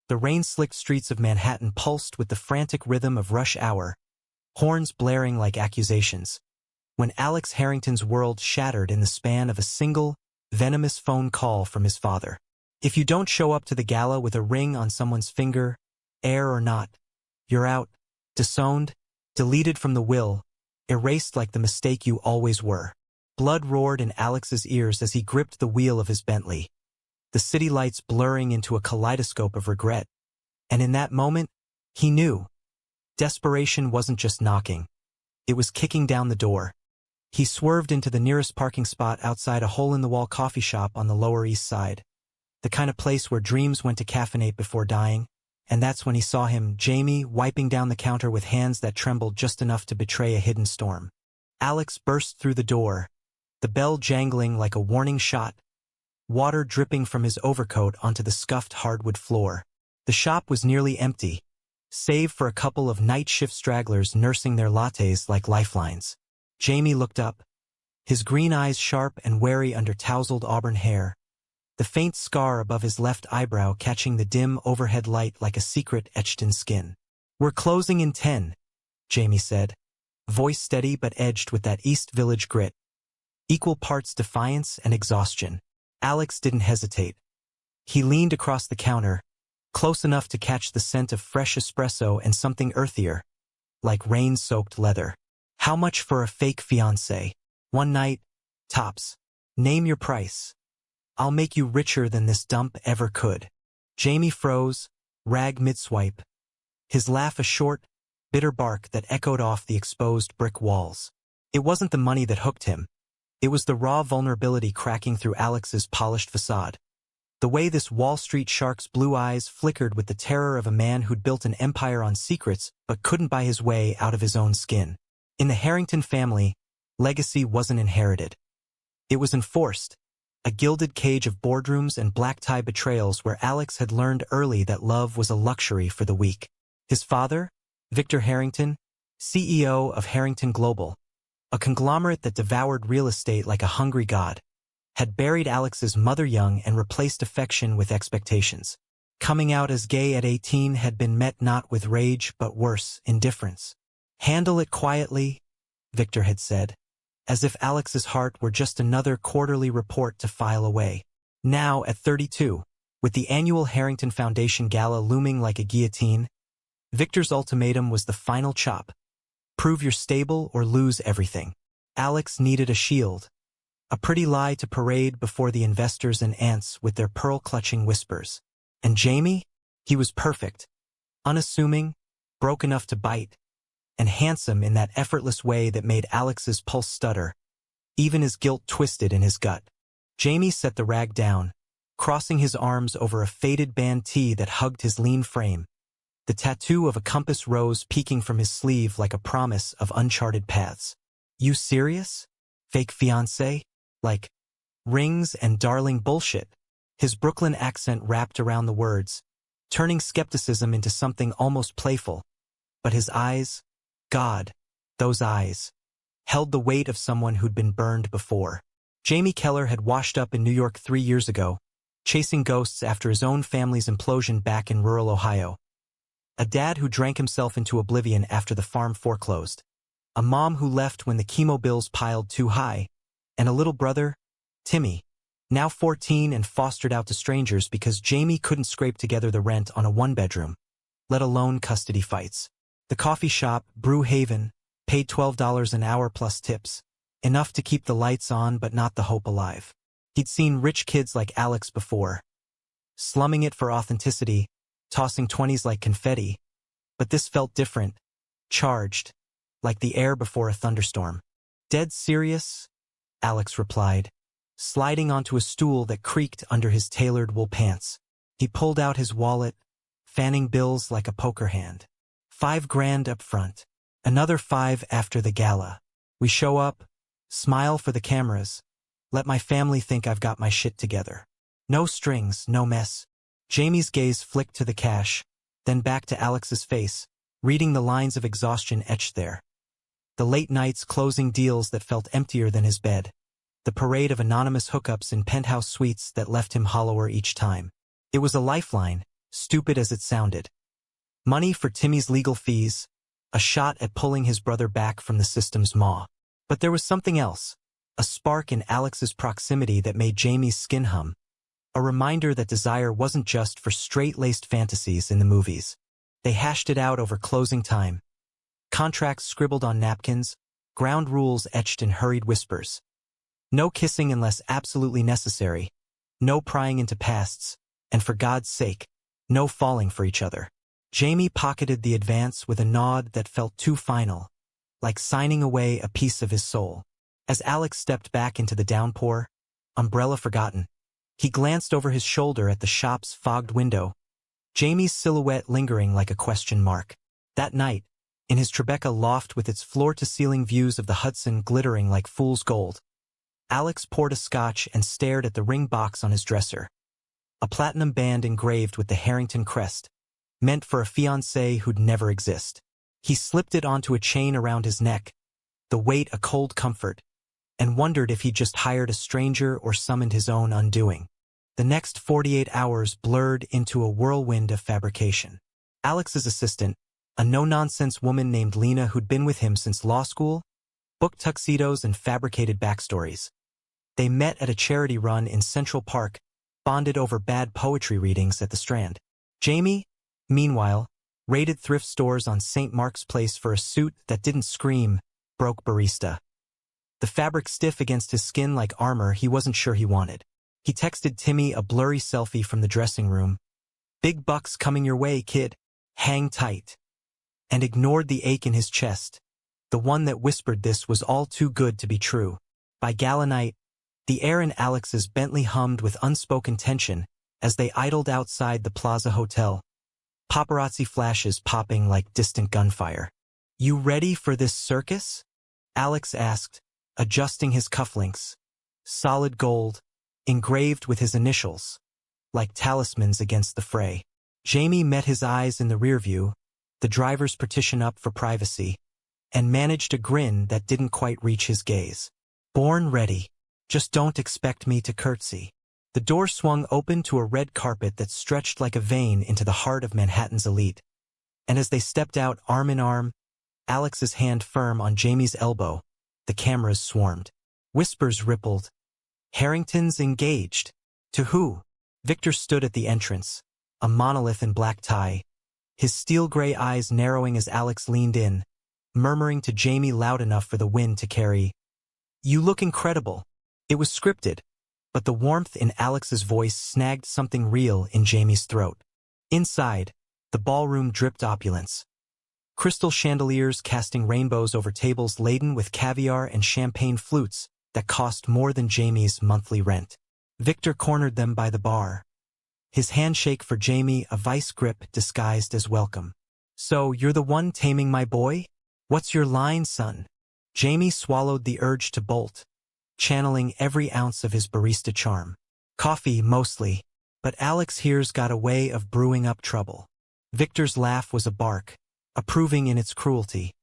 The rain-slicked streets of Manhattan pulsed with the frantic rhythm of rush hour, horns blaring like accusations, when Alex Harrington's world shattered in the span of a single, venomous phone call from his father. If you don't show up to the gala with a ring on someone's finger, heir or not, you're out, disowned, deleted from the will, erased like the mistake you always were. Blood roared in Alex's ears as he gripped the wheel of his Bentley, the city lights blurring into a kaleidoscope of regret. And in that moment, he knew. Desperation wasn't just knocking. It was kicking down the door. He swerved into the nearest parking spot outside a hole-in-the-wall coffee shop on the Lower East Side, the kind of place where dreams went to caffeinate before dying, and that's when he saw him, Jamie, wiping down the counter with hands that trembled just enough to betray a hidden storm. Alex burst through the door, the bell jangling like a warning shot, water dripping from his overcoat onto the scuffed hardwood floor. The shop was nearly empty, save for a couple of night shift stragglers nursing their lattes like lifelines. Jamie looked up, his green eyes sharp and wary under tousled auburn hair, the faint scar above his left eyebrow catching the dim overhead light like a secret etched in skin. "We're closing in 10, Jamie said, voice steady but edged with that East Village grit, equal parts defiance and exhaustion. Alex didn't hesitate. He leaned across the counter, close enough to catch the scent of fresh espresso and something earthier, like rain-soaked leather. "How much for a fake fiancé? One night, tops. Name your price. I'll make you richer than this dump ever could." Jamie froze, rag mid-swipe, his laugh a short, bitter bark that echoed off the exposed brick walls. It wasn't the money that hooked him. It was the raw vulnerability cracking through Alex's polished facade. The way this Wall Street shark's blue eyes flickered with the terror of a man who'd built an empire on secrets but couldn't buy his way out of his own skin. In the Harrington family, legacy wasn't inherited. It was enforced, a gilded cage of boardrooms and black-tie betrayals where Alex had learned early that love was a luxury for the weak. His father, Victor Harrington, CEO of Harrington Global, a conglomerate that devoured real estate like a hungry god, had buried Alex's mother young and replaced affection with expectations. Coming out as gay at 18 had been met not with rage but worse, indifference. "Handle it quietly," Victor had said, as if Alex's heart were just another quarterly report to file away. Now, at 32, with the annual Harrington Foundation Gala looming like a guillotine, Victor's ultimatum was the final chop. Prove you're stable or lose everything. Alex needed a shield, a pretty lie to parade before the investors and aunts with their pearl-clutching whispers. And Jamie? He was perfect, unassuming, broke enough to bite, and handsome in that effortless way that made Alex's pulse stutter, even his guilt twisted in his gut. Jamie set the rag down, crossing his arms over a faded band tee that hugged his lean frame, the tattoo of a compass rose peeking from his sleeve like a promise of uncharted paths. "You serious? Fake fiancé? Like, rings and darling bullshit?" His Brooklyn accent wrapped around the words, turning skepticism into something almost playful. But his eyes, God, those eyes, held the weight of someone who'd been burned before. Jamie Keller had washed up in New York 3 years ago, chasing ghosts after his own family's implosion back in rural Ohio. A dad who drank himself into oblivion after the farm foreclosed. A mom who left when the chemo bills piled too high. And a little brother, Timmy, now 14 and fostered out to strangers because Jamie couldn't scrape together the rent on a one-bedroom, let alone custody fights. The coffee shop, Brew Haven, paid $12 an hour plus tips, enough to keep the lights on but not the hope alive. He'd seen rich kids like Alex before, slumming it for authenticity, tossing 20s like confetti, but this felt different, charged, like the air before a thunderstorm. "Dead serious?" Alex replied, sliding onto a stool that creaked under his tailored wool pants. He pulled out his wallet, fanning bills like a poker hand. $5,000 up front, another 5 after the gala. We show up, smile for the cameras, let my family think I've got my shit together. No strings, no mess. Jamie's gaze flicked to the cash, then back to Alex's face, reading the lines of exhaustion etched there. The late nights closing deals that felt emptier than his bed. The parade of anonymous hookups in penthouse suites that left him hollower each time. It was a lifeline, stupid as it sounded. Money for Timmy's legal fees, a shot at pulling his brother back from the system's maw. But there was something else, a spark in Alex's proximity that made Jamie's skin hum, a reminder that desire wasn't just for straight-laced fantasies in the movies. They hashed it out over closing time. Contracts scribbled on napkins, ground rules etched in hurried whispers. No kissing unless absolutely necessary, no prying into pasts, and for God's sake, no falling for each other. Jamie pocketed the advance with a nod that felt too final, like signing away a piece of his soul. As Alex stepped back into the downpour, umbrella forgotten, he glanced over his shoulder at the shop's fogged window, Jamie's silhouette lingering like a question mark. That night, in his Tribeca loft with its floor-to-ceiling views of the Hudson glittering like fool's gold, Alex poured a scotch and stared at the ring box on his dresser. A platinum band engraved with the Harrington crest, meant for a fiancé who'd never exist. He slipped it onto a chain around his neck, the weight a cold comfort, and wondered if he'd just hired a stranger or summoned his own undoing. The next 48 hours blurred into a whirlwind of fabrication. Alex's assistant, a no-nonsense woman named Lena who'd been with him since law school, booked tuxedos and fabricated backstories. They met at a charity run in Central Park, bonded over bad poetry readings at the Strand. Jamie, meanwhile, raided thrift stores on St. Mark's Place for a suit that didn't scream, broke barista. The fabric stiff against his skin like armor he wasn't sure he wanted. He texted Timmy a blurry selfie from the dressing room. "Big bucks coming your way, kid. Hang tight." And ignored the ache in his chest. The one that whispered this was all too good to be true. By gala night, the air in Alex's Bentley hummed with unspoken tension as they idled outside the Plaza Hotel, paparazzi flashes popping like distant gunfire. "You ready for this circus?" Alex asked, adjusting his cufflinks. Solid gold, engraved with his initials, like talismans against the fray. Jamie met his eyes in the rearview, the driver's partition up for privacy, and managed a grin that didn't quite reach his gaze. "Born ready. Just don't expect me to curtsy." The door swung open to a red carpet that stretched like a vein into the heart of Manhattan's elite. And as they stepped out arm in arm, Alex's hand firm on Jamie's elbow, the cameras swarmed. Whispers rippled. "Harrington's engaged. To who?" Victor stood at the entrance, a monolith in black tie, his steel-gray eyes narrowing as Alex leaned in, murmuring to Jamie loud enough for the wind to carry. "You look incredible." It was scripted, but the warmth in Alex's voice snagged something real in Jamie's throat. Inside, the ballroom dripped opulence. Crystal chandeliers casting rainbows over tables laden with caviar and champagne flutes that cost more than Jamie's monthly rent. Victor cornered them by the bar, his handshake for Jamie a vice grip disguised as welcome. "So you're the one taming my boy? What's your line, son?" Jamie swallowed the urge to bolt, channeling every ounce of his barista charm. "Coffee, mostly, but Alex here's got a way of brewing up trouble." Victor's laugh was a bark, approving in its cruelty,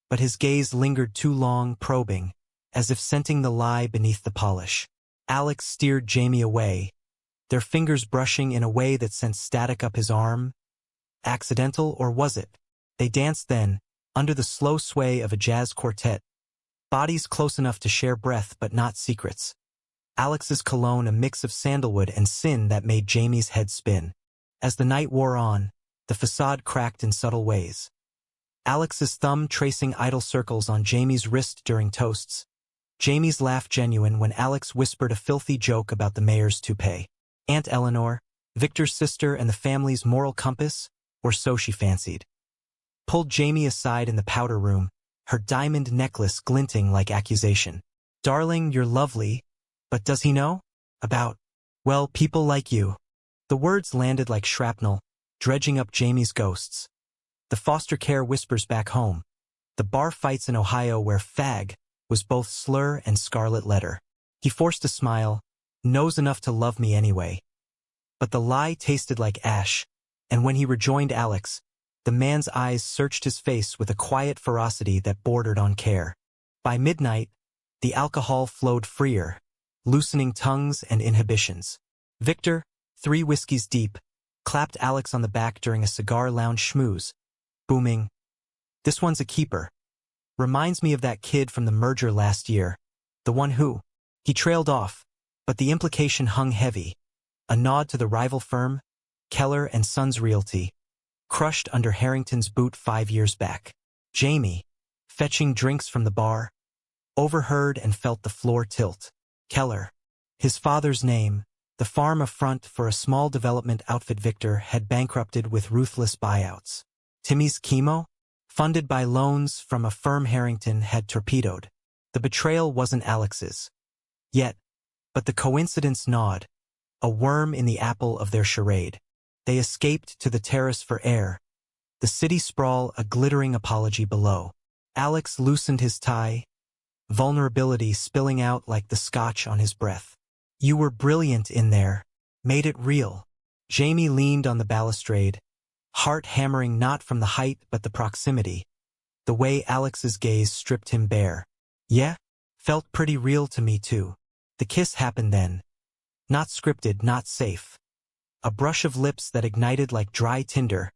but his gaze lingered too long, probing, as if scenting the lie beneath the polish. Alex steered Jamie away, their fingers brushing in a way that sent static up his arm. Accidental, or was it? They danced then, under the slow sway of a jazz quartet, bodies close enough to share breath but not secrets. Alex's cologne a mix of sandalwood and sin that made Jamie's head spin. As the night wore on, the facade cracked in subtle ways. Alex's thumb tracing idle circles on Jamie's wrist during toasts. Jamie's laugh genuine when Alex whispered a filthy joke about the mayor's toupee. Aunt Eleanor, Victor's sister and the family's moral compass, or so she fancied. Pulled Jamie aside in the powder room, her diamond necklace glinting like accusation. "Darling, you're lovely, but does he know? About, well, people like you." The words landed like shrapnel, dredging up Jamie's ghosts. The foster care whispers back home. The bar fights in Ohio where fag was both slur and scarlet letter. He forced a smile, knows enough to love me anyway. But the lie tasted like ash, and when he rejoined Alex, the man's eyes searched his face with a quiet ferocity that bordered on care. By midnight, the alcohol flowed freer, loosening tongues and inhibitions. Victor, 3 whiskeys deep, clapped Alex on the back during a cigar lounge schmooze, booming, "This one's a keeper. Reminds me of that kid from the merger last year, the one who—" He trailed off, but the implication hung heavy, a nod to the rival firm, Keller and Sons Realty, crushed under Harrington's boot 5 years back. Jamie, fetching drinks from the bar, overheard and felt the floor tilt. Keller, his father's name, the farm a front for a small development outfit Victor had bankrupted with ruthless buyouts. Timmy's chemo, funded by loans from a firm Harrington had torpedoed. The betrayal wasn't Alex's yet, but the coincidence gnawed, a worm in the apple of their charade. They escaped to the terrace for air, the city sprawl a glittering apology below. Alex loosened his tie, vulnerability spilling out like the scotch on his breath. "You were brilliant in there. Made it real." Jamie leaned on the balustrade, heart hammering not from the height but the proximity. The way Alex's gaze stripped him bare. "Yeah? Felt pretty real to me too." The kiss happened then. Not scripted, not safe. A brush of lips that ignited like dry tinder.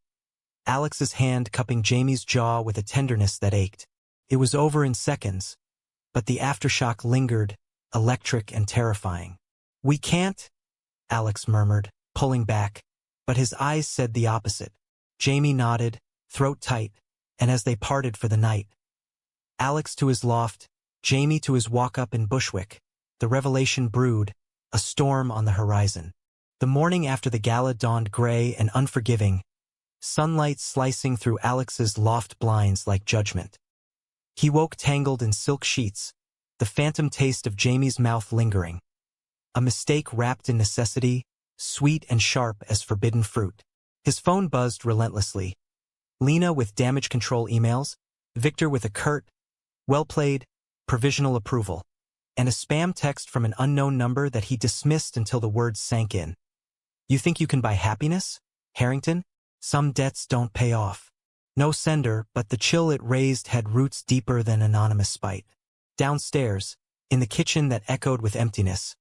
Alex's hand cupping Jamie's jaw with a tenderness that ached. It was over in seconds, but the aftershock lingered, electric and terrifying. "We can't," Alex murmured, pulling back, but his eyes said the opposite. Jamie nodded, throat tight, and as they parted for the night, Alex to his loft, Jamie to his walk-up in Bushwick, the revelation brewed, a storm on the horizon. The morning after the gala dawned gray and unforgiving, sunlight slicing through Alex's loft blinds like judgment. He woke tangled in silk sheets, the phantom taste of Jamie's mouth lingering. A mistake wrapped in necessity, sweet and sharp as forbidden fruit. His phone buzzed relentlessly. Lena with damage control emails, Victor with a curt, "Well played," provisional approval, and a spam text from an unknown number that he dismissed until the words sank in. "You think you can buy happiness, Harrington? Some debts don't pay off." No sender, but the chill it raised had roots deeper than anonymous spite. Downstairs, in the kitchen that echoed with emptiness,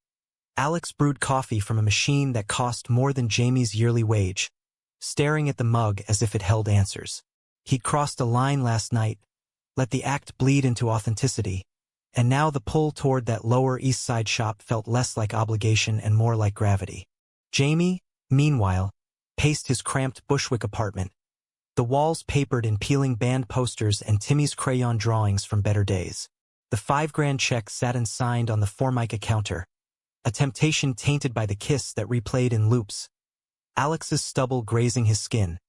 Alex brewed coffee from a machine that cost more than Jamie's yearly wage, staring at the mug as if it held answers. He'd crossed a line last night, let the act bleed into authenticity, and now the pull toward that Lower East Side shop felt less like obligation and more like gravity. Jamie, meanwhile, paced his cramped Bushwick apartment, the walls papered in peeling band posters and Timmy's crayon drawings from better days. The $5,000 check sat unsigned on the Formica counter, a temptation tainted by the kiss that replayed in loops. Alex's stubble grazing his skin,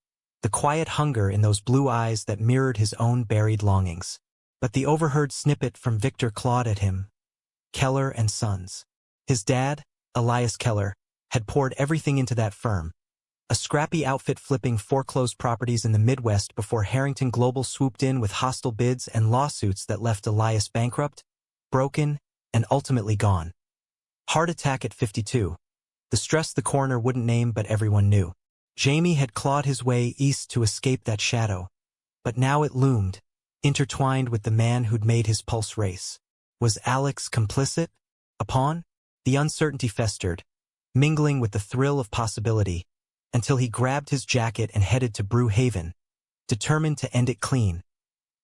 the quiet hunger in those blue eyes that mirrored his own buried longings. But the overheard snippet from Victor clawed at him. Keller and Sons. His dad, Elias Keller, had poured everything into that firm, a scrappy outfit flipping foreclosed properties in the Midwest before Harrington Global swooped in with hostile bids and lawsuits that left Elias bankrupt, broken, and ultimately gone. Heart attack at 52. The stress the coroner wouldn't name but everyone knew. Jamie had clawed his way east to escape that shadow, but now it loomed, intertwined with the man who'd made his pulse race. Was Alex complicit? A pawn? The uncertainty festered, mingling with the thrill of possibility, until he grabbed his jacket and headed to Brew Haven, determined to end it clean.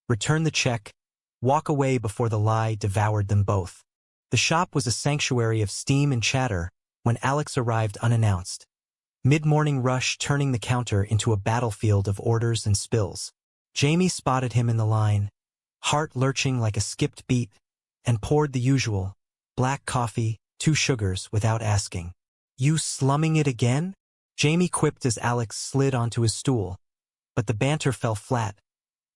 Return the check, walk away before the lie devoured them both. The shop was a sanctuary of steam and chatter when Alex arrived unannounced. Mid-morning rush turning the counter into a battlefield of orders and spills. Jamie spotted him in the line, heart lurching like a skipped beat, and poured the usual, black coffee, 2 sugars without asking. "You slumming it again?" Jamie quipped as Alex slid onto his stool, but the banter fell flat,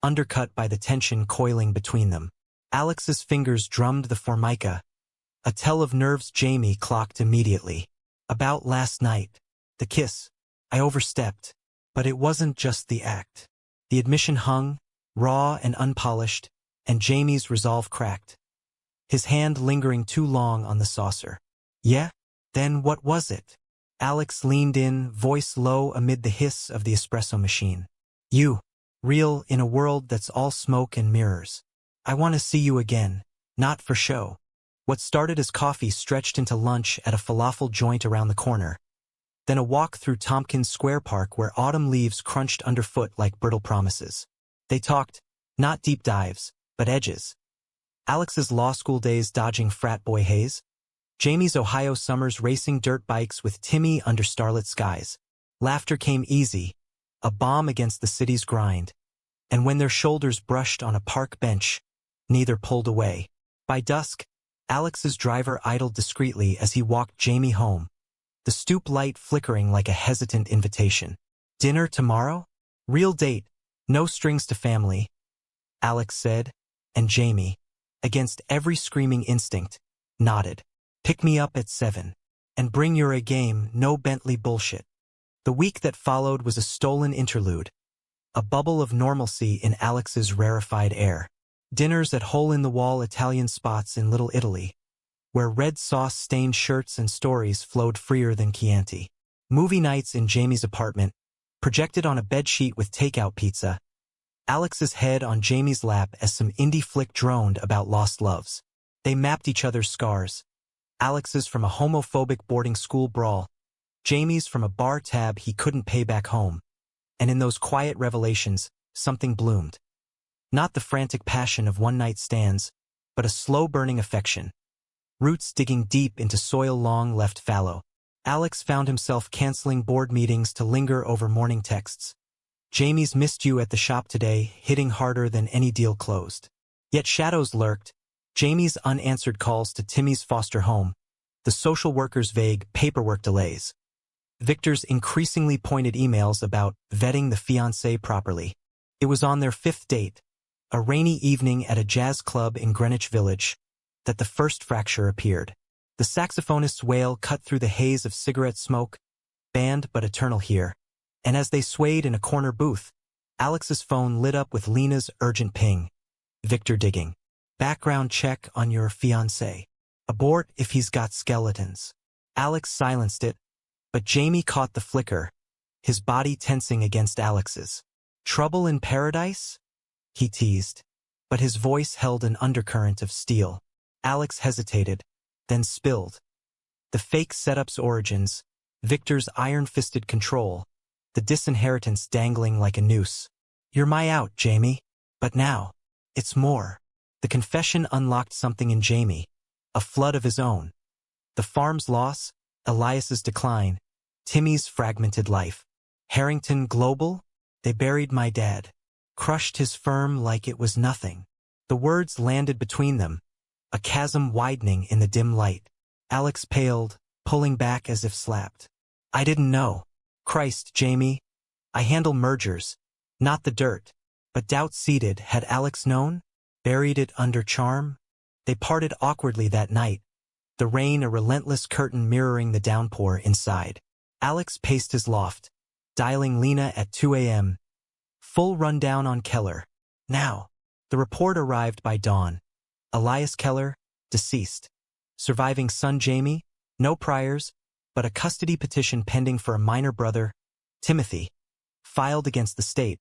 undercut by the tension coiling between them. Alex's fingers drummed the Formica, a tell of nerves Jamie clocked immediately. "About last night, the kiss. I overstepped, but it wasn't just the act." The admission hung, raw and unpolished, and Jamie's resolve cracked, his hand lingering too long on the saucer. "Yeah? Then what was it?" Alex leaned in, voice low amid the hiss of the espresso machine. "You. Real in a world that's all smoke and mirrors. I want to see you again, not for show." What started as coffee stretched into lunch at a falafel joint around the corner, then a walk through Tompkins Square Park where autumn leaves crunched underfoot like brittle promises. They talked, not deep dives, but edges. Alex's law school days dodging frat boy haze, Jamie's Ohio summers racing dirt bikes with Timmy under starlit skies. Laughter came easy, a balm against the city's grind. And when their shoulders brushed on a park bench, neither pulled away. By dusk, Alex's driver idled discreetly as he walked Jamie home, the stoop light flickering like a hesitant invitation. Dinner tomorrow? Real date, no strings to family, Alex said, and Jamie, against every screaming instinct, nodded. Pick me up at 7. And bring your A game, no Bentley bullshit. The week that followed was a stolen interlude, a bubble of normalcy in Alex's rarefied air. Dinners at hole-in-the-wall Italian spots in Little Italy, where red sauce-stained shirts and stories flowed freer than Chianti. Movie nights in Jamie's apartment, projected on a bedsheet with takeout pizza, Alex's head on Jamie's lap as some indie flick droned about lost loves. They mapped each other's scars. Alex's from a homophobic boarding school brawl, Jamie's from a bar tab he couldn't pay back home. And in those quiet revelations, something bloomed. Not the frantic passion of one-night stands, but a slow-burning affection. Roots digging deep into soil long left fallow. Alex found himself canceling board meetings to linger over morning texts. Jamie's missed you at the shop today, hitting harder than any deal closed. Yet shadows lurked. Jamie's unanswered calls to Timmy's foster home, the social worker's vague paperwork delays, Victor's increasingly pointed emails about vetting the fiancé properly. It was on their 5th date, a rainy evening at a jazz club in Greenwich Village, that the first fracture appeared. The saxophonist's wail cut through the haze of cigarette smoke, banned but eternal here, and as they swayed in a corner booth, Alex's phone lit up with Lena's urgent ping. Victor digging. Background check on your fiancé. Abort if he's got skeletons. Alex silenced it, but Jamie caught the flicker, his body tensing against Alex's. Trouble in paradise? He teased, but his voice held an undercurrent of steel. Alex hesitated, then spilled. The fake setup's origins, Victor's iron-fisted control, the disinheritance dangling like a noose. You're my out, Jamie. But now, it's more. The confession unlocked something in Jamie, a flood of his own. The farm's loss, Elias's decline, Timmy's fragmented life. Harrington Global? They buried my dad. Crushed his firm like it was nothing. The words landed between them, a chasm widening in the dim light. Alex paled, pulling back as if slapped. I didn't know. Christ, Jamie. I handle mergers, not the dirt. But doubt seated, had Alex known? Buried it under charm? They parted awkwardly that night, the rain a relentless curtain mirroring the downpour inside. Alex paced his loft, dialing Lena at 2 a.m. Full rundown on Keller. Now, the report arrived by dawn. Elias Keller, deceased. Surviving son Jamie, no priors, but a custody petition pending for a minor brother, Timothy, filed against the state,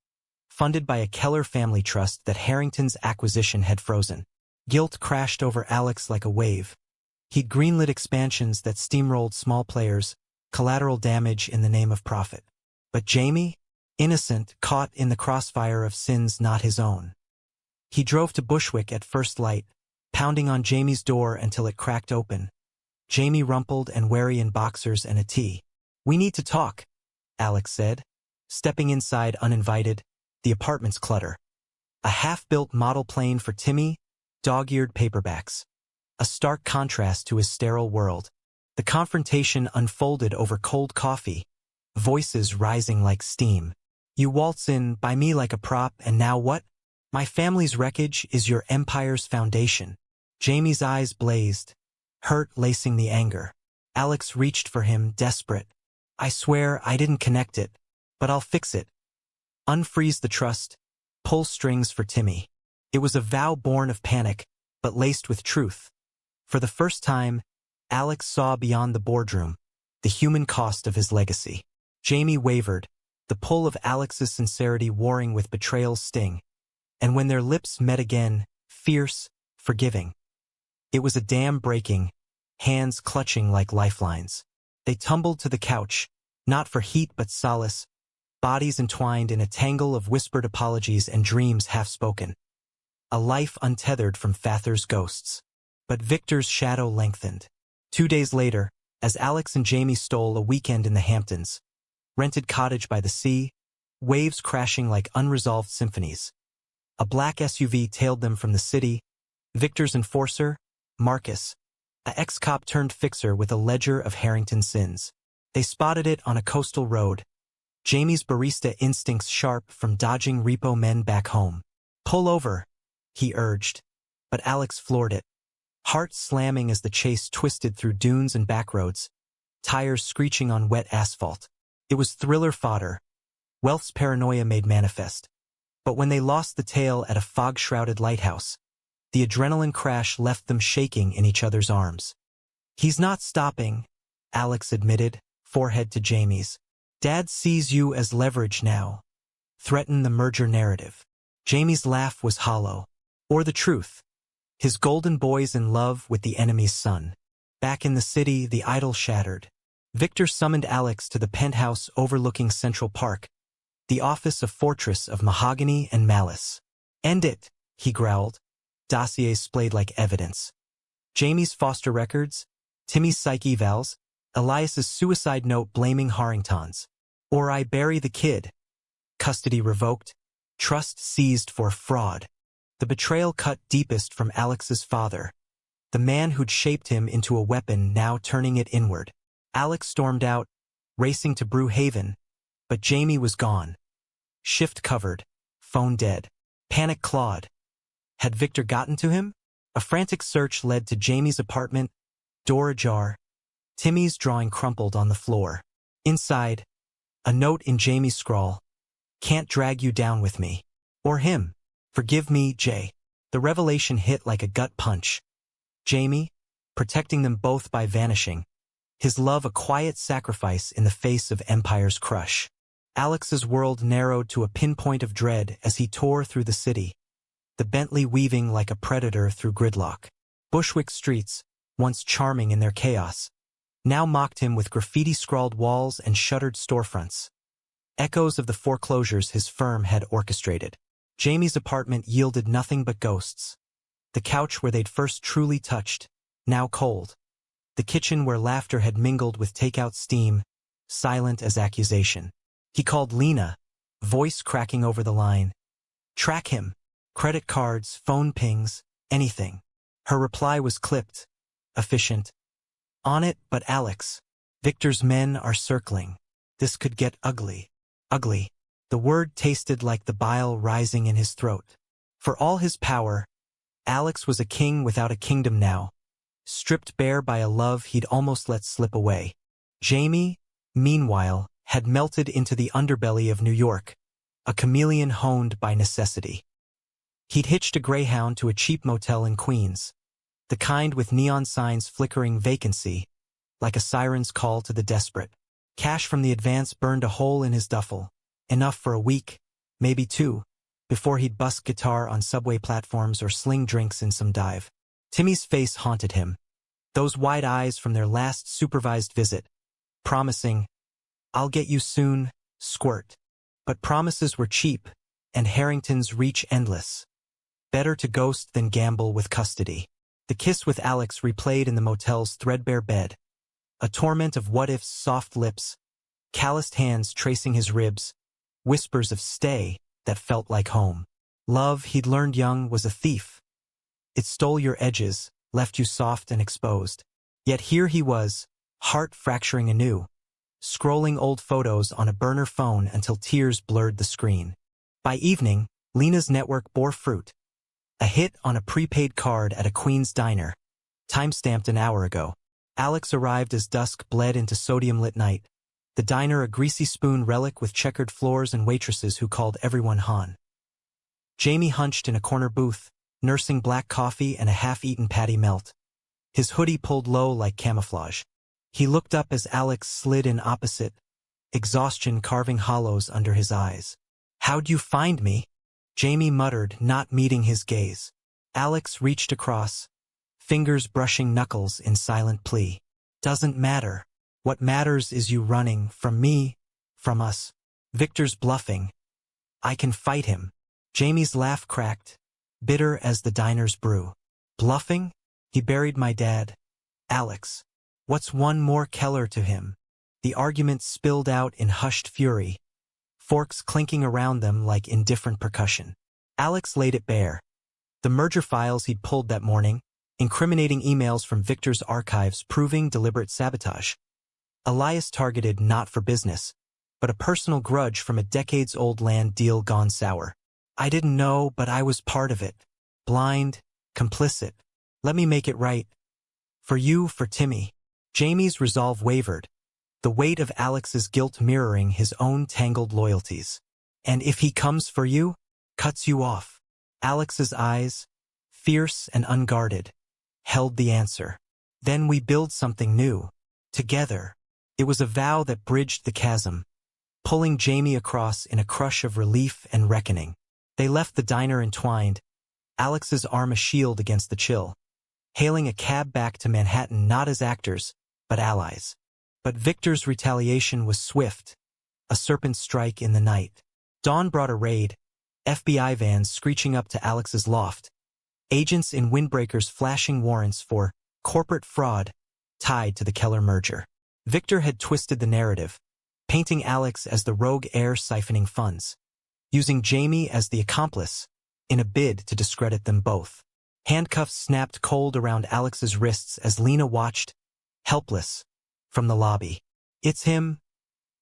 funded by a Keller family trust that Harrington's acquisition had frozen. Guilt crashed over Alex like a wave. He'd greenlit expansions that steamrolled small players, collateral damage in the name of profit. But Jamie, innocent, caught in the crossfire of sins not his own. He drove to Bushwick at first light, pounding on Jamie's door until it cracked open. Jamie rumpled and wary in boxers and a tee. We need to talk, Alex said, stepping inside uninvited, the apartment's clutter. A half-built model plane for Timmy, dog-eared paperbacks. A stark contrast to his sterile world. The confrontation unfolded over cold coffee, voices rising like steam. You waltz in by me like a prop, and now what? My family's wreckage is your empire's foundation. Jamie's eyes blazed, hurt lacing the anger. Alex reached for him, desperate. I swear I didn't connect it, but I'll fix it. Unfreeze the trust, pull strings for Timmy. It was a vow born of panic, but laced with truth. For the first time, Alex saw beyond the boardroom, the human cost of his legacy. Jamie wavered, the pull of Alex's sincerity warring with betrayal's sting. And when their lips met again, fierce, forgiving. It was a dam breaking, hands clutching like lifelines. They tumbled to the couch, Not for heat but solace, bodies entwined in a tangle of whispered apologies and dreams half-spoken. A life untethered from Father's ghosts. But Victor's shadow lengthened. 2 days later, as Alex and Jamie stole a weekend in the Hamptons, rented cottage by the sea, waves crashing like unresolved symphonies. A black SUV tailed them from the city. Victor's enforcer, Marcus, a ex-cop turned fixer with a ledger of Harrington sins. They spotted it on a coastal road. Jamie's barista instincts sharp from dodging repo men back home. "Pull over," he urged, but Alex floored it. Heart slamming as the chase twisted through dunes and backroads, tires screeching on wet asphalt. It was thriller fodder, wealth's paranoia made manifest. But when they lost the tail at a fog-shrouded lighthouse, the adrenaline crash left them shaking in each other's arms. "He's not stopping," Alex admitted, forehead to Jamie's. "Dad sees you as leverage now." Threaten the merger narrative. Jamie's laugh was hollow. Or the truth. His golden boy's in love with the enemy's son. Back in the city, the idol shattered. Victor summoned Alex to the penthouse overlooking Central Park, the office a fortress of mahogany and malice. "End it," he growled. Dossiers splayed like evidence. Jamie's foster records, Timmy's psych evals, Elias's suicide note blaming Harringtons. Or I bury the kid. Custody revoked. Trust seized for fraud. The betrayal cut deepest from Alex's father, the man who'd shaped him into a weapon now turning it inward. Alex stormed out, racing to Brew Haven, but Jamie was gone. Shift covered, phone dead. Panic clawed. Had Victor gotten to him? A frantic search led to Jamie's apartment, door ajar. Timmy's drawing crumpled on the floor. Inside, a note in Jamie's scrawl. "Can't drag you down with me." Or him. "Forgive me, Jay." The revelation hit like a gut punch. Jamie, protecting them both by vanishing. His love a quiet sacrifice in the face of Empire's crush. Alex's world narrowed to a pinpoint of dread as he tore through the city, the Bentley weaving like a predator through gridlock. Bushwick streets, once charming in their chaos, now mocked him with graffiti-scrawled walls and shuttered storefronts. Echoes of the foreclosures his firm had orchestrated. Jamie's apartment yielded nothing but ghosts. The couch where they'd first truly touched, now cold. The kitchen where laughter had mingled with takeout steam, silent as accusation. He called Lena, voice cracking over the line. Track him. Credit cards, phone pings, anything. Her reply was clipped, efficient. On it, but Alex. Victor's men are circling. This could get ugly. Ugly. The word tasted like the bile rising in his throat. For all his power, Alex was a king without a kingdom now, stripped bare by a love he'd almost let slip away. Jamie, meanwhile, had melted into the underbelly of New York, a chameleon honed by necessity. He'd hitched a Greyhound to a cheap motel in Queens, the kind with neon signs flickering vacancy, like a siren's call to the desperate. Cash from the advance burned a hole in his duffel, enough for a week, maybe two, before he'd busk guitar on subway platforms or sling drinks in some dive. Timmy's face haunted him, those wide eyes from their last supervised visit, promising, "I'll get you soon, squirt." But promises were cheap, and Harrington's reach endless. Better to ghost than gamble with custody. The kiss with Alex replayed in the motel's threadbare bed, a torment of what-ifs, soft lips, calloused hands tracing his ribs, whispers of stay that felt like home. Love, he'd learned young, was a thief. It stole your edges, left you soft and exposed. Yet here he was, heart fracturing anew, scrolling old photos on a burner phone until tears blurred the screen. By evening, Lena's network bore fruit. A hit on a prepaid card at a Queens diner, time-stamped an hour ago. Alex arrived as dusk bled into sodium-lit night. The diner a greasy spoon relic with checkered floors and waitresses who called everyone Han. Jamie hunched in a corner booth, nursing black coffee and a half-eaten patty melt. His hoodie pulled low like camouflage. He looked up as Alex slid in opposite, exhaustion carving hollows under his eyes. "How'd you find me?" Jamie muttered, not meeting his gaze. Alex reached across, fingers brushing knuckles in silent plea. "Doesn't matter. What matters is you running from me, from us. Victor's bluffing. I can fight him. Jamie's laugh cracked, bitter as the diner's brew. Bluffing? He buried my dad. Alex. What's one more Keller to him? The argument spilled out in hushed fury, forks clinking around them like indifferent percussion. Alex laid it bare. The merger files he'd pulled that morning, incriminating emails from Victor's archives proving deliberate sabotage. Elias targeted not for business, but a personal grudge from a decades-old land deal gone sour. I didn't know, but I was part of it. Blind, complicit. Let me make it right. For you, for Timmy. Jamie's resolve wavered, the weight of Alex's guilt mirroring his own tangled loyalties. And if he comes for you, cuts you off. Alex's eyes, fierce and unguarded, held the answer. Then we build something new. Together. It was a vow that bridged the chasm, pulling Jamie across in a crush of relief and reckoning. They left the diner entwined, Alex's arm a shield against the chill, hailing a cab back to Manhattan not as actors, but allies. But Victor's retaliation was swift, a serpent strike in the night. Dawn brought a raid, FBI vans screeching up to Alex's loft, agents in windbreakers flashing warrants for corporate fraud tied to the Keller merger. Victor had twisted the narrative, painting Alex as the rogue heir siphoning funds, using Jamie as the accomplice in a bid to discredit them both. Handcuffs snapped cold around Alex's wrists as Lena watched, helpless, from the lobby. It's him,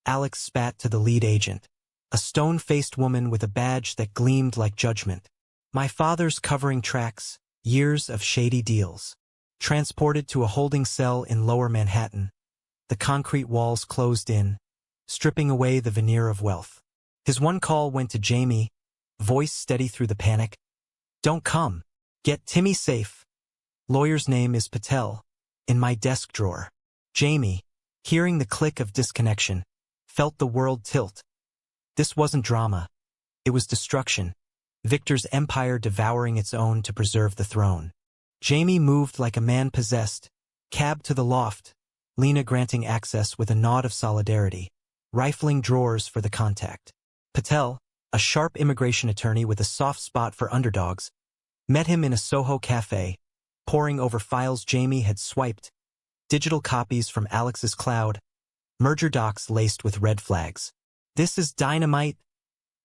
Alex spat to the lead agent, a stone-faced woman with a badge that gleamed like judgment. My father's covering tracks, years of shady deals. Transported to a holding cell in Lower Manhattan, the concrete walls closed in, stripping away the veneer of wealth. His one call went to Jamie, voice steady through the panic. Don't come. Get Timmy safe. Lawyer's name is Patel. In my desk drawer. Jamie, hearing the click of disconnection, felt the world tilt. This wasn't drama. It was destruction. Victor's empire devouring its own to preserve the throne. Jamie moved like a man possessed, cab to the loft, Lena granting access with a nod of solidarity, rifling drawers for the contact. Patel, a sharp immigration attorney with a soft spot for underdogs, met him in a Soho cafe, poring over files Jamie had swiped, digital copies from Alex's cloud, merger docs laced with red flags. This is dynamite,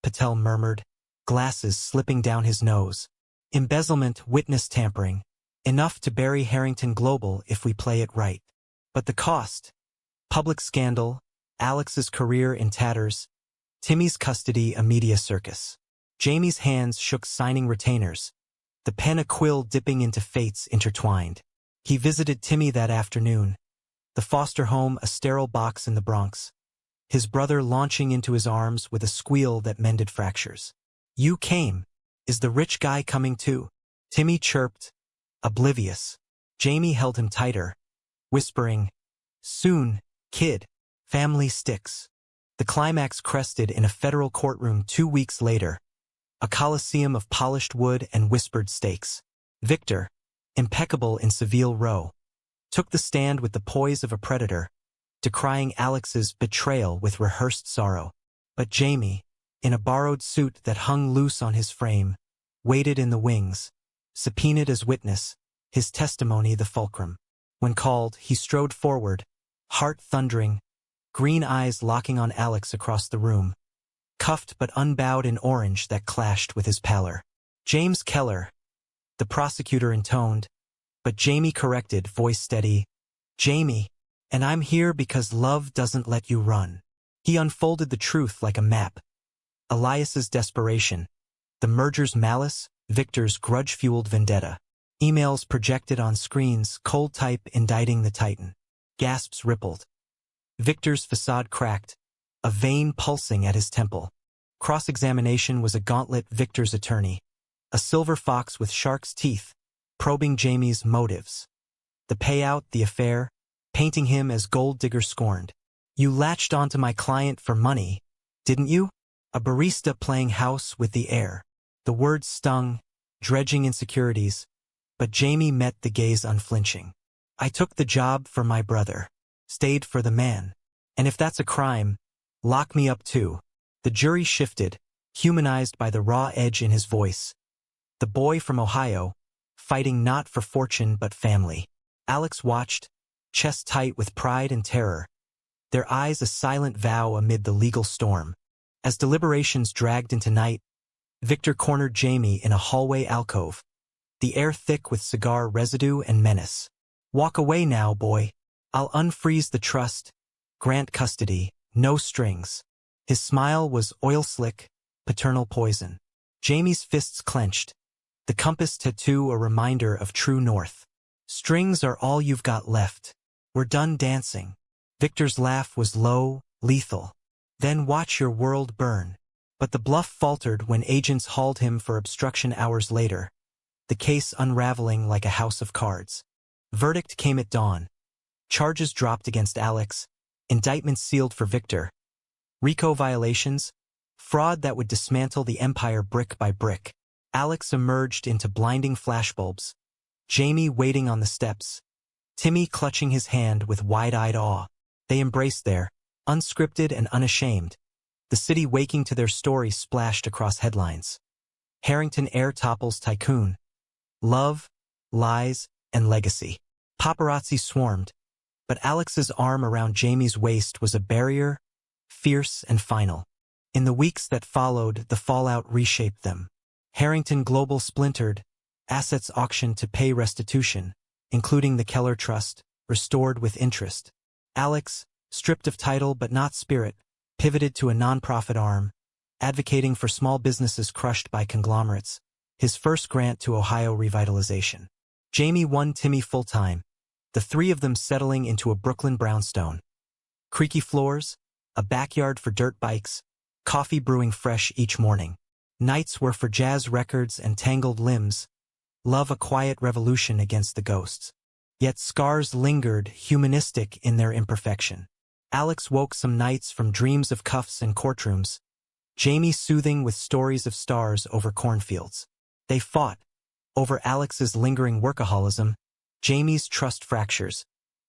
Patel murmured, glasses slipping down his nose. Embezzlement, witness tampering, enough to bury Harrington Global if we play it right. But the cost, public scandal, Alex's career in tatters, Timmy's custody a media circus. Jamie's hands shook signing retainers, the pen a quill dipping into fates intertwined. He visited Timmy that afternoon, the foster home a sterile box in the Bronx, his brother launching into his arms with a squeal that mended fractures. You came. Is the rich guy coming too? Timmy chirped, oblivious. Jamie held him tighter, whispering, soon, kid, family sticks. The climax crested in a federal courtroom 2 weeks later, a coliseum of polished wood and whispered stakes. Victor, impeccable in Seville Row, took the stand with the poise of a predator, decrying Alex's betrayal with rehearsed sorrow. But Jamie, in a borrowed suit that hung loose on his frame, waited in the wings, subpoenaed as witness, his testimony the fulcrum. When called, he strode forward, heart thundering, green eyes locking on Alex across the room, cuffed but unbowed in orange that clashed with his pallor. James Keller, the prosecutor intoned, but Jamie corrected, voice steady. Jamie, and I'm here because love doesn't let you run. He unfolded the truth like a map. Elias's desperation, the merger's malice, Victor's grudge-fueled vendetta. Emails projected on screens, cold type indicting the Titan. Gasps rippled. Victor's facade cracked, a vein pulsing at his temple. Cross-examination was a gauntlet. Victor's attorney, a silver fox with shark's teeth, probing Jamie's motives. The payout, the affair, painting him as gold digger scorned. You latched onto my client for money, didn't you? A barista playing house with the heir. The words stung, dredging insecurities, but Jamie met the gaze unflinching. I took the job for my brother. stayed for the man. And if that's a crime, lock me up too. The jury shifted, humanized by the raw edge in his voice. The boy from Ohio, fighting not for fortune but family. Alex watched, chest tight with pride and terror, their eyes a silent vow amid the legal storm. As deliberations dragged into night, Victor cornered Jamie in a hallway alcove, the air thick with cigar residue and menace. Walk away now, boy. I'll unfreeze the trust, grant custody, no strings. His smile was oil-slick, paternal poison. Jamie's fists clenched, the compass tattoo a reminder of true north. Strings are all you've got left. We're done dancing. Victor's laugh was low, lethal. Then watch your world burn. But the bluff faltered when agents hauled him for obstruction hours later, the case unraveling like a house of cards. Verdict came at dawn. Charges dropped against Alex, indictments sealed for Victor. RICO violations, fraud that would dismantle the empire brick by brick. Alex emerged into blinding flashbulbs, Jamie waiting on the steps, Timmy clutching his hand with wide-eyed awe. They embraced there, unscripted and unashamed, the city waking to their story splashed across headlines. Harrington heir topples tycoon. Love, lies, and legacy. Paparazzi swarmed, but Alex's arm around Jamie's waist was a barrier, fierce and final. In the weeks that followed, the fallout reshaped them. Harrington Global splintered, assets auctioned to pay restitution, including the Keller Trust, restored with interest. Alex, stripped of title but not spirit, pivoted to a nonprofit arm, advocating for small businesses crushed by conglomerates, his first grant to Ohio revitalization. Jamie won Timmy full-time, the three of them settling into a Brooklyn brownstone. Creaky floors, a backyard for dirt bikes, coffee brewing fresh each morning. Nights were for jazz records and tangled limbs, love a quiet revolution against the ghosts. Yet scars lingered, humanistic in their imperfection. Alex woke some nights from dreams of cuffs and courtrooms, Jamie soothing with stories of stars over cornfields. They fought, over Alex's lingering workaholism, Jamie's trust fractures,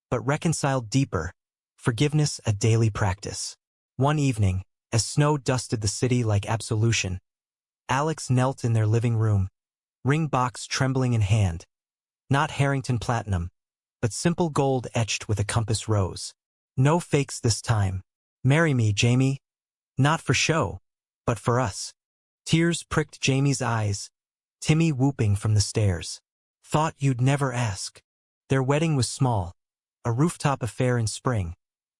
but reconciled deeper, forgiveness a daily practice. One evening, as snow dusted the city like absolution, Alex knelt in their living room, ring box trembling in hand. Not Harrington platinum, but simple gold etched with a compass rose. No fakes this time. Marry me, Jamie. Not for show, but for us. Tears pricked Jamie's eyes, Timmy whooping from the stairs. Thought you'd never ask. Their wedding was small, a rooftop affair in spring,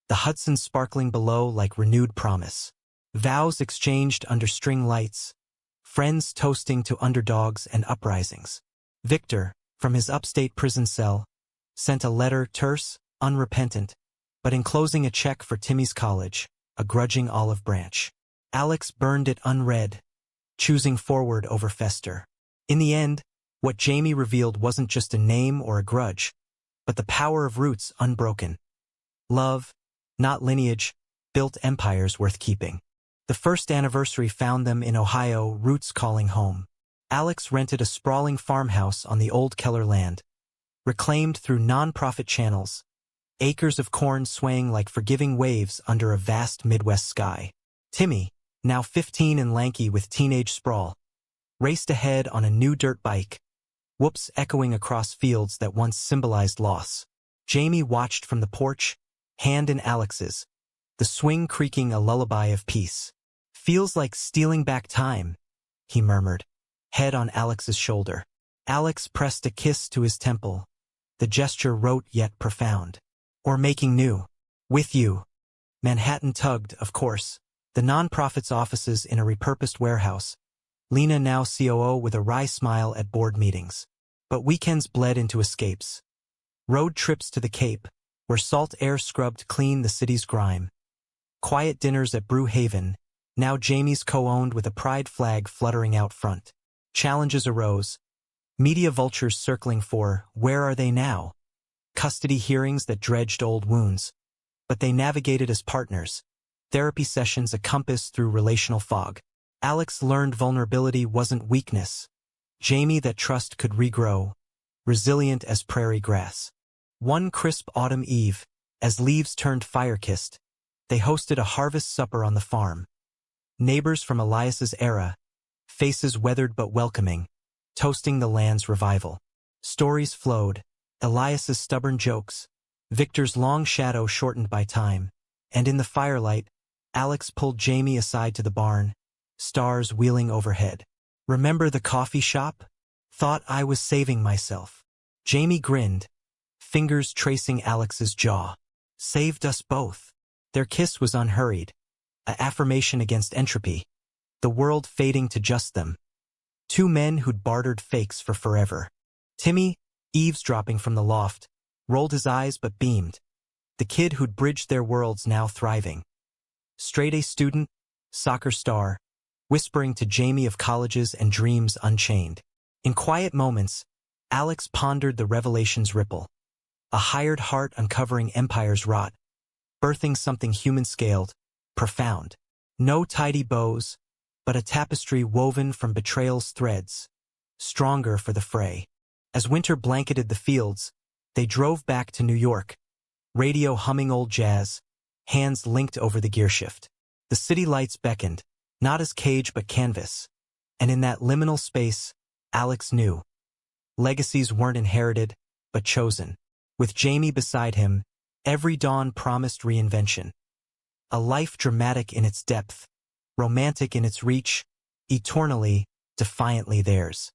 the Hudson sparkling below like renewed promise. Vows exchanged under string lights, friends toasting to underdogs and uprisings. Victor, from his upstate prison cell, sent a letter terse, unrepentant, but enclosing a check for Timmy's college, a grudging olive branch. Alex burned it unread, choosing forward over fester. In the end, what Jamie revealed wasn't just a name or a grudge, but the power of roots unbroken. Love, not lineage, built empires worth keeping. The first anniversary found them in Ohio, roots calling home. Alex rented a sprawling farmhouse on the old Keller land, reclaimed through non-profit channels, acres of corn swaying like forgiving waves under a vast Midwest sky. Timmy, now 15 and lanky with teenage sprawl, raced ahead on a new dirt bike, whoops echoing across fields that once symbolized loss. Jamie watched from the porch, hand in Alex's, the swing creaking a lullaby of peace. Feels like stealing back time, he murmured, head on Alex's shoulder. Alex pressed a kiss to his temple, the gesture rote yet profound. Or making new. With you. Manhattan tugged, of course, the nonprofit's offices in a repurposed warehouse, Lena now COO with a wry smile at board meetings. But weekends bled into escapes. Road trips to the Cape, where salt air scrubbed clean the city's grime. Quiet dinners at Brew Haven, now Jamie's co-owned with a pride flag fluttering out front. Challenges arose. Media vultures circling for, where are they now? Custody hearings that dredged old wounds. But they navigated as partners. Therapy sessions a compass through relational fog. Alex learned vulnerability wasn't weakness. Jamie that trust could regrow, resilient as prairie grass. One crisp autumn eve, As leaves turned fire-kissed, they hosted a harvest supper on the farm. Neighbors from Elias's era, faces weathered but welcoming, toasting the land's revival. Stories flowed, Elias's stubborn jokes, Victor's long shadow shortened by time, and in the firelight, Alex pulled Jamie aside to the barn, stars wheeling overhead. "Remember the coffee shop? Thought I was saving myself." Jamie grinned, fingers tracing Alex's jaw. "Saved us both." Their kiss was unhurried, an affirmation against entropy, the world fading to just them. Two men who'd bartered fakes for forever. Timmy, eavesdropping from the loft, rolled his eyes but beamed. The kid who'd bridged their worlds now thriving. Straight-A student, soccer star, whispering to Jamie of colleges and dreams unchained. In quiet moments, Alex pondered the revelation's ripple. A hired heart uncovering empire's rot, birthing something human-scaled, profound. No tidy bows, but a tapestry woven from betrayal's threads, stronger for the fray. As winter blanketed the fields, they drove back to New York, radio humming old jazz, hands linked over the gearshift. The city lights beckoned, not as cage but canvas, and in that liminal space, Alex knew. Legacies weren't inherited, but chosen. With Jamie beside him, every dawn promised reinvention. A life dramatic in its depth, romantic in its reach, eternally, defiantly theirs.